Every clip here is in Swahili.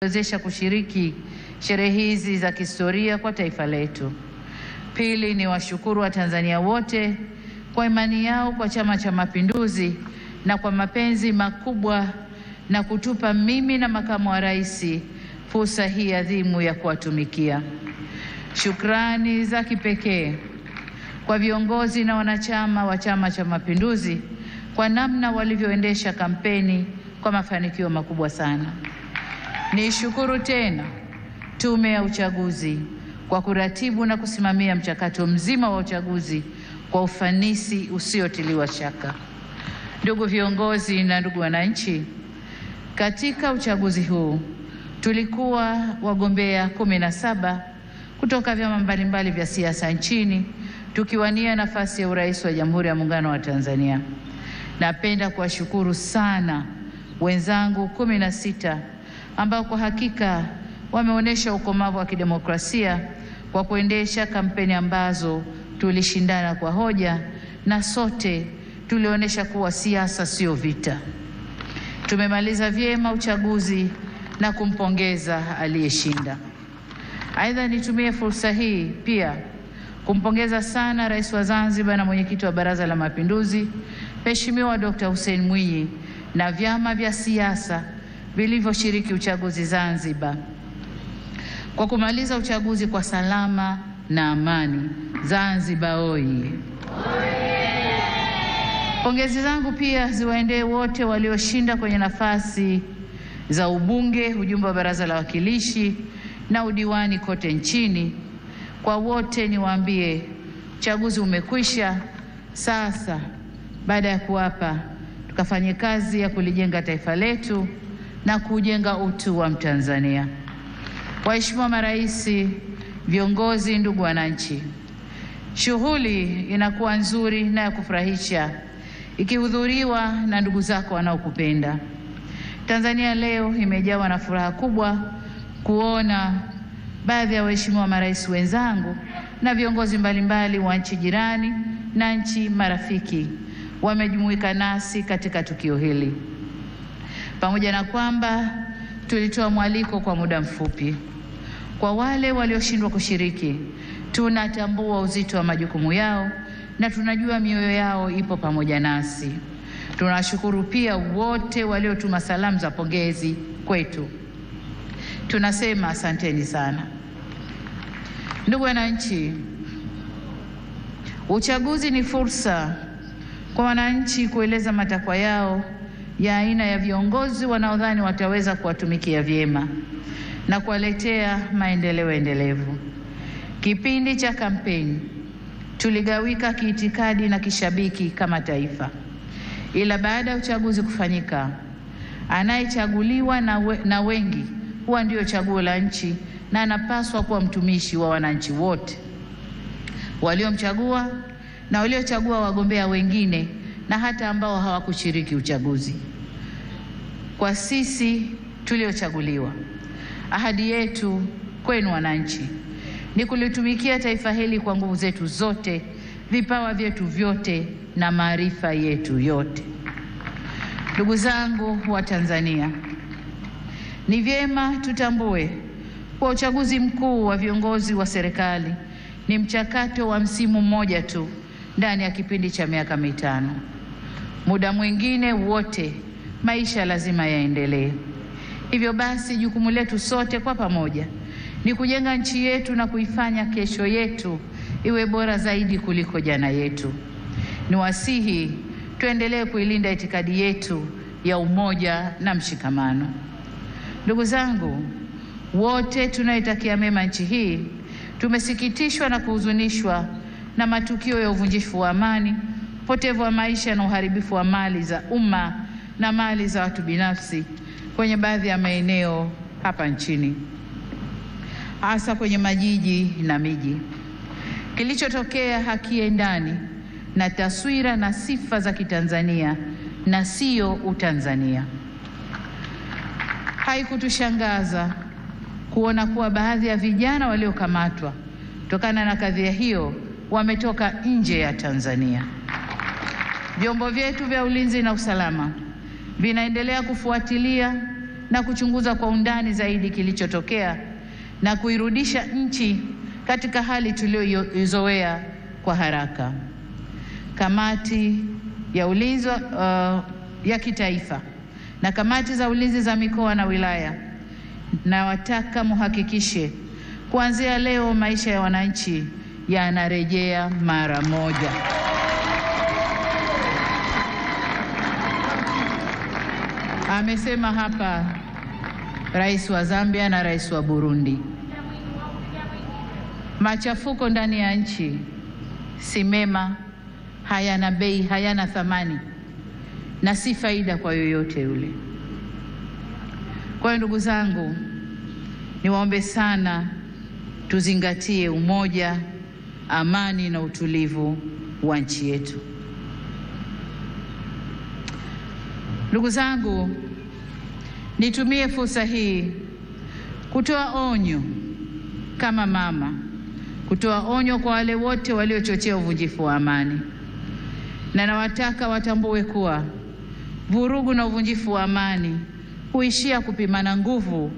wezesha kushiriki sherehe hizi za kihistoria kwa taifa letu. Pili, ni washukuru Watanzania wote kwa imani yao kwa Chama cha Mapinduzi na kwa mapenzi makubwa na kutupa mimi na makamu wa rais fursa hii adhimu ya kuwatumikia. Shukrani za kipekee kwa viongozi na wanachama wa Chama cha Mapinduzi kwa namna walivyoendesha kampeni kwa mafanikio makubwa sana. Nishukuru tena Tume ya Uchaguzi kwa kuratibu na kusimamia mchakato mzima wa uchaguzi kwa ufanisi usiotiliwa shaka. Ndugu viongozi na ndugu wananchi, katika uchaguzi huu tulikuwa wagombea 17 kutoka vyama mbalimbali vya siasa nchini tukiwania nafasi ya urais wa Jamhuri ya Muungano wa Tanzania. Napenda kuwashukuru sana wenzangu 16 ambao kwa hakika wameonyesha ukomavu wa kidemokrasia kwa kuendesha kampeni ambazo tulishindana kwa hoja na sote tulionyesha kuwa siasa sio vita. Tumemaliza vyema uchaguzi na kumpongeza aliyeshinda. Aidha, nitumie fursa hii pia kumpongeza sana Rais wa Zanzibar na Mwenyekiti wa Baraza la Mapinduzi, Mheshimiwa Dr. Hussein Mwinyi na vyama vya siasa vilivyoshiriki uchaguzi Zanzibar kwa kumaliza uchaguzi kwa salama na amani. Zanzibar oye! Pongezi zangu pia ziwaendee wote walioshinda kwenye nafasi za ubunge, ujumbe wa Baraza la Wawakilishi na udiwani kote nchini. Kwa wote niwaambie, uchaguzi umekwisha. Sasa baada ya kuapa, tukafanye kazi ya kulijenga taifa letu na kujenga utu wa Mtanzania. Waheshimiwa marais, viongozi, ndugu wananchi, shughuli inakuwa nzuri na ya kufurahisha ikihudhuriwa na ndugu zako wanaokupenda. Tanzania leo imejawa na furaha kubwa kuona baadhi ya waheshimiwa marais wenzangu na viongozi mbalimbali wa nchi jirani na nchi marafiki wamejumuika nasi katika tukio hili. Pamoja na kwamba tulitoa mwaliko kwa muda mfupi, kwa wale walioshindwa kushiriki, tunatambua uzito wa majukumu yao na tunajua mioyo yao ipo pamoja nasi. Tunashukuru pia wote waliotuma salamu za pongezi kwetu. Tunasema asanteni sana. Ndugu wananchi, uchaguzi ni fursa kwa wananchi kueleza matakwa yao ya aina ya viongozi wanaodhani wataweza kuwatumikia vyema na kuwaletea maendeleo endelevu. Kipindi cha kampeni tuligawika kiitikadi na kishabiki kama taifa, ila baada ya uchaguzi kufanyika, anayechaguliwa na wengi huwa ndio chaguo la nchi na anapaswa kuwa mtumishi wa wananchi wote waliomchagua na waliochagua wagombea wengine na hata ambao hawakushiriki uchaguzi. Kwa sisi tuliochaguliwa, ahadi yetu kwenu wananchi ni kulitumikia taifa hili kwa nguvu zetu zote, vipawa vyetu vyote na maarifa yetu yote. Ndugu zangu wa Tanzania, ni vyema tutambue kwa uchaguzi mkuu wa viongozi wa serikali ni mchakato wa msimu mmoja tu ndani ya kipindi cha miaka 5. Muda mwingine wote maisha lazima yaendelee. Hivyo basi, jukumu letu sote kwa pamoja ni kujenga nchi yetu na kuifanya kesho yetu iwe bora zaidi kuliko jana yetu. Niwasihi tuendelee kuilinda itikadi yetu ya umoja na mshikamano. Ndugu zangu, wote tunaitakia mema nchi hii, tumesikitishwa na kuhuzunishwa na matukio ya uvunjifu wa amani, upotevu wa maisha na uharibifu wa mali za umma na mali za watu binafsi kwenye baadhi ya maeneo hapa nchini, hasa kwenye majiji na miji. Kilichotokea hakiendani na taswira na sifa za Kitanzania na sio Utanzania. Haikutushangaza kuona kuwa baadhi ya vijana waliokamatwa kutokana na kadhia hiyo wametoka nje ya Tanzania. Vyombo vyetu vya ulinzi na usalama vinaendelea kufuatilia na kuchunguza kwa undani zaidi kilichotokea na kuirudisha nchi katika hali tuliyoizoea kwa haraka. Kamati ya ulinzi ya kitaifa na kamati za ulinzi za mikoa na wilaya, na wataka muhakikishe kuanzia leo maisha ya wananchi yanarejea mara moja. Amesema hapa Rais wa Zambia na Rais wa Burundi. Machafuko ndani ya nchi si mema, hayana bei, hayana thamani na si faida kwa yoyote yule. Kwa hiyo ndugu zangu, niwaombe sana tuzingatie umoja, amani na utulivu wa nchi yetu. Ndugu zangu, nitumie fursa hii kutoa onyo kama mama, kutoa onyo kwa wale wote waliochochea uvunjifu wa amani. Na nawataka watambue kuwa vurugu na uvunjifu wa amani huishia kupimana nguvu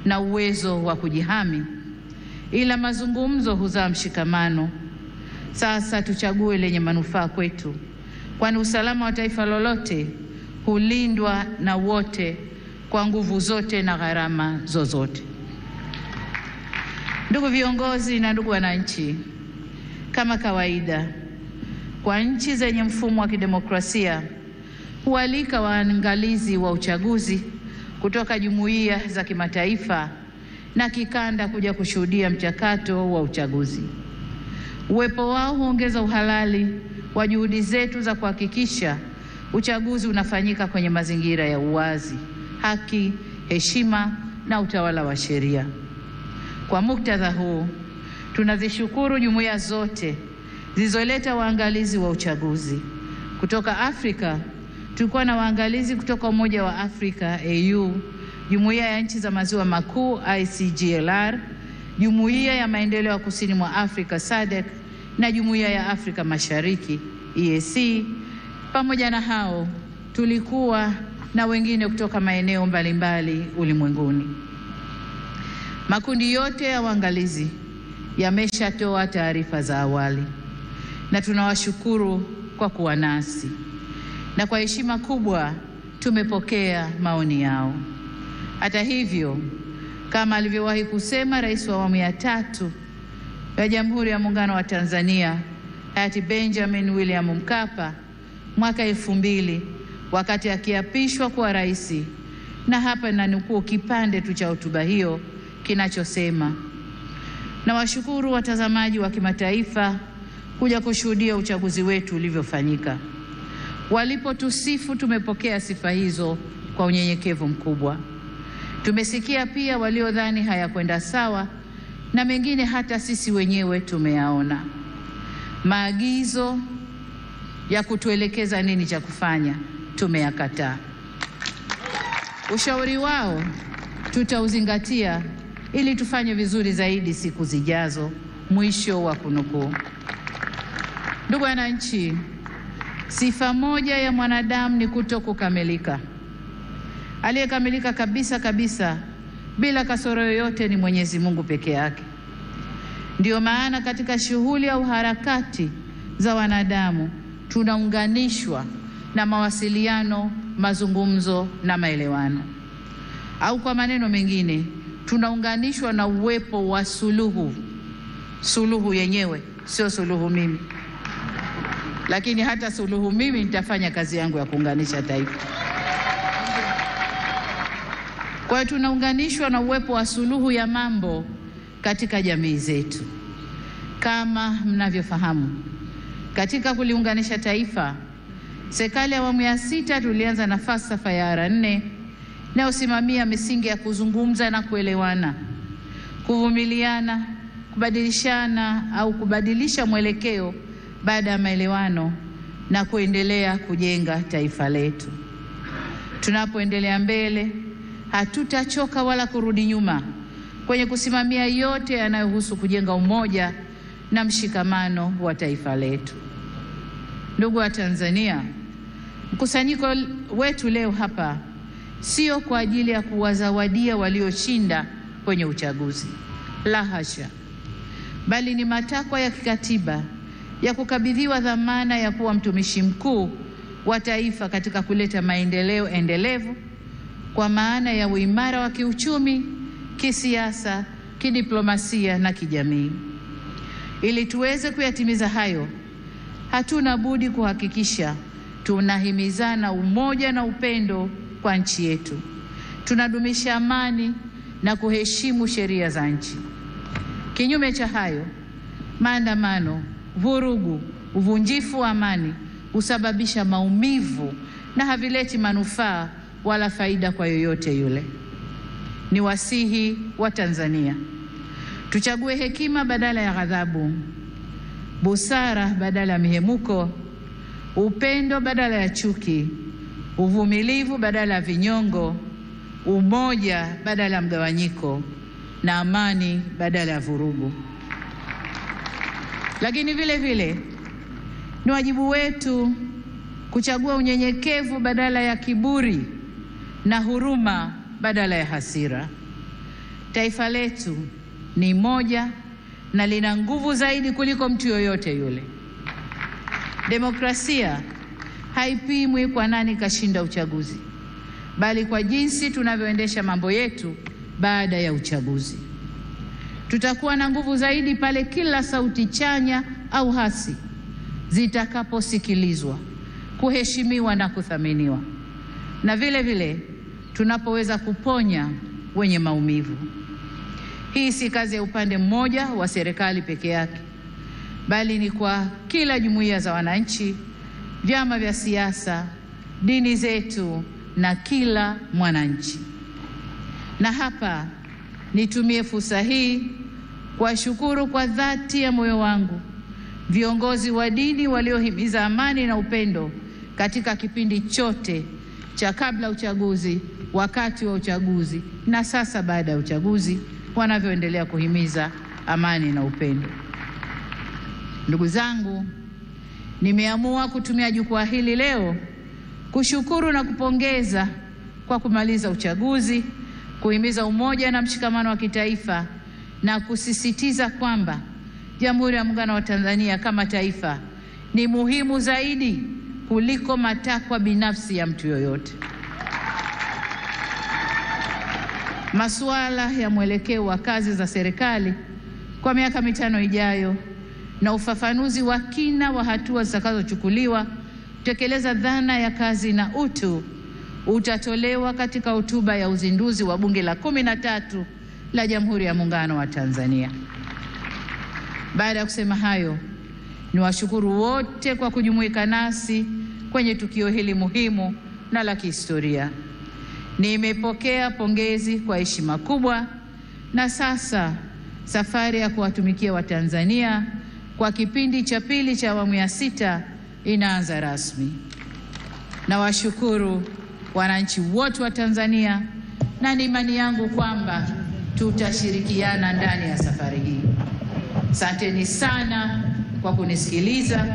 na uwezo wa kujihami, ila mazungumzo huzaa mshikamano. Sasa tuchague lenye manufaa kwetu, kwani usalama wa taifa lolote hulindwa na wote kwa nguvu zote na gharama zozote. Ndugu viongozi na ndugu wananchi, kama kawaida kwa nchi zenye mfumo wa kidemokrasia hualika waangalizi wa uchaguzi kutoka jumuiya za kimataifa na kikanda kuja kushuhudia mchakato wa uchaguzi. Uwepo wao huongeza uhalali wa juhudi zetu za kuhakikisha uchaguzi unafanyika kwenye mazingira ya uwazi, haki, heshima na utawala wa sheria. Kwa muktadha huu, tunazishukuru jumuiya zote zilizoleta waangalizi wa uchaguzi. Kutoka Afrika, tulikuwa na waangalizi kutoka Umoja wa Afrika AU, Jumuiya ya Nchi za Maziwa Makuu ICGLR, Jumuiya ya Maendeleo ya Kusini mwa Afrika SADC na Jumuiya ya Afrika Mashariki EAC. Pamoja na hao, tulikuwa na wengine kutoka maeneo mbalimbali ulimwenguni. Makundi yote ya waangalizi yameshatoa taarifa za awali na tunawashukuru kwa kuwa nasi, na kwa heshima kubwa tumepokea maoni yao. Hata hivyo, kama alivyowahi kusema Rais wa awamu ya 3 ya Jamhuri ya Muungano wa Tanzania hayati Benjamin William Mkapa mwaka 2000 wakati akiapishwa kuwa rais, na hapa nanukuu kipande tu cha hotuba hiyo kinachosema: na washukuru watazamaji wa kimataifa kuja kushuhudia uchaguzi wetu ulivyofanyika. Walipotusifu tumepokea sifa hizo kwa unyenyekevu mkubwa. Tumesikia pia waliodhani hayakwenda sawa, na mengine hata sisi wenyewe tumeyaona. Maagizo ya kutuelekeza nini cha kufanya tumeyakataa. Ushauri wao tutauzingatia ili tufanye vizuri zaidi siku zijazo. Mwisho wa kunukuu. Ndugu wananchi, sifa moja ya mwanadamu ni kutokukamilika. Aliyekamilika kabisa kabisa bila kasoro yoyote ni Mwenyezi Mungu peke yake. Ndio maana katika shughuli au harakati za wanadamu tunaunganishwa na mawasiliano, mazungumzo na maelewano. Au kwa maneno mengine, tunaunganishwa na uwepo wa suluhu. Suluhu yenyewe sio suluhu mimi, lakini hata suluhu mimi nitafanya kazi yangu ya kuunganisha taifa. Kwa hiyo tunaunganishwa na uwepo wa suluhu ya mambo katika jamii zetu. Kama mnavyofahamu, katika kuliunganisha taifa, serikali ya awamu ya 6 tulianza na falsafa ya R4 inayosimamia misingi ya kuzungumza na kuelewana, kuvumiliana, kubadilishana au kubadilisha mwelekeo baada ya maelewano na kuendelea kujenga taifa letu. Tunapoendelea mbele, hatutachoka wala kurudi nyuma kwenye kusimamia yote yanayohusu kujenga umoja na mshikamano wa taifa letu. Ndugu wa Tanzania, mkusanyiko wetu leo hapa sio kwa ajili ya kuwazawadia walioshinda kwenye uchaguzi, la hasha, bali ni matakwa ya kikatiba ya kukabidhiwa dhamana ya kuwa mtumishi mkuu wa taifa katika kuleta maendeleo endelevu kwa maana ya uimara wa kiuchumi, kisiasa, kidiplomasia na kijamii. Ili tuweze kuyatimiza hayo, hatuna budi kuhakikisha tunahimizana umoja na upendo kwa nchi yetu, tunadumisha amani na kuheshimu sheria za nchi. Kinyume cha hayo, maandamano, vurugu, uvunjifu wa amani husababisha maumivu na havileti manufaa wala faida kwa yoyote yule. Ni wasihi wa Tanzania tuchague hekima badala ya ghadhabu, busara badala ya mihemuko, upendo badala ya chuki, uvumilivu badala ya vinyongo, umoja badala ya mgawanyiko, na amani badala ya vurugu. Lakini vile vile ni wajibu wetu kuchagua unyenyekevu badala ya kiburi na huruma badala ya hasira. Taifa letu ni moja na lina nguvu zaidi kuliko mtu yoyote yule. Demokrasia haipimwi kwa nani kashinda uchaguzi, bali kwa jinsi tunavyoendesha mambo yetu baada ya uchaguzi. Tutakuwa na nguvu zaidi pale kila sauti chanya au hasi zitakaposikilizwa, kuheshimiwa na kuthaminiwa, na vile vile tunapoweza kuponya wenye maumivu. Hii si kazi ya upande mmoja wa serikali peke yake, bali ni kwa kila jumuiya za wananchi, vyama vya siasa, dini zetu na kila mwananchi. Na hapa nitumie fursa hii kuwashukuru kwa dhati ya moyo wangu viongozi wa dini waliohimiza amani na upendo katika kipindi chote cha kabla uchaguzi, wakati wa uchaguzi na sasa baada ya uchaguzi, wanavyoendelea kuhimiza amani na upendo. Ndugu zangu, nimeamua kutumia jukwaa hili leo kushukuru na kupongeza kwa kumaliza uchaguzi, kuhimiza umoja na mshikamano wa kitaifa, na kusisitiza kwamba Jamhuri ya Muungano wa Tanzania kama taifa ni muhimu zaidi kuliko matakwa binafsi ya mtu yoyote. Masuala ya mwelekeo wa kazi za serikali kwa miaka 5 ijayo na ufafanuzi wa kina wa hatua zitakazochukuliwa kutekeleza dhana ya kazi na utu utatolewa katika hotuba ya uzinduzi wa Bunge la 13 la Jamhuri ya Muungano wa Tanzania. Baada ya kusema hayo, niwashukuru wote kwa kujumuika nasi kwenye tukio hili muhimu na la kihistoria. Nimepokea pongezi kwa heshima kubwa, na sasa safari ya kuwatumikia Watanzania kwa kipindi cha pili cha awamu ya 6 inaanza rasmi. Nawashukuru wananchi wote wa Tanzania, na ni imani yangu kwamba tutashirikiana ndani ya safari hii. Asanteni sana kwa kunisikiliza.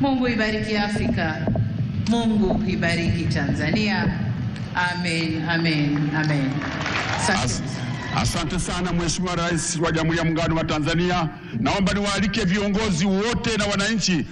Mungu ibariki Afrika. Mungu ibariki Tanzania. Amen, amen, amen. Asante sana Mheshimiwa Rais wa Jamhuri ya Muungano wa Tanzania. Naomba niwaalike viongozi wote na wananchi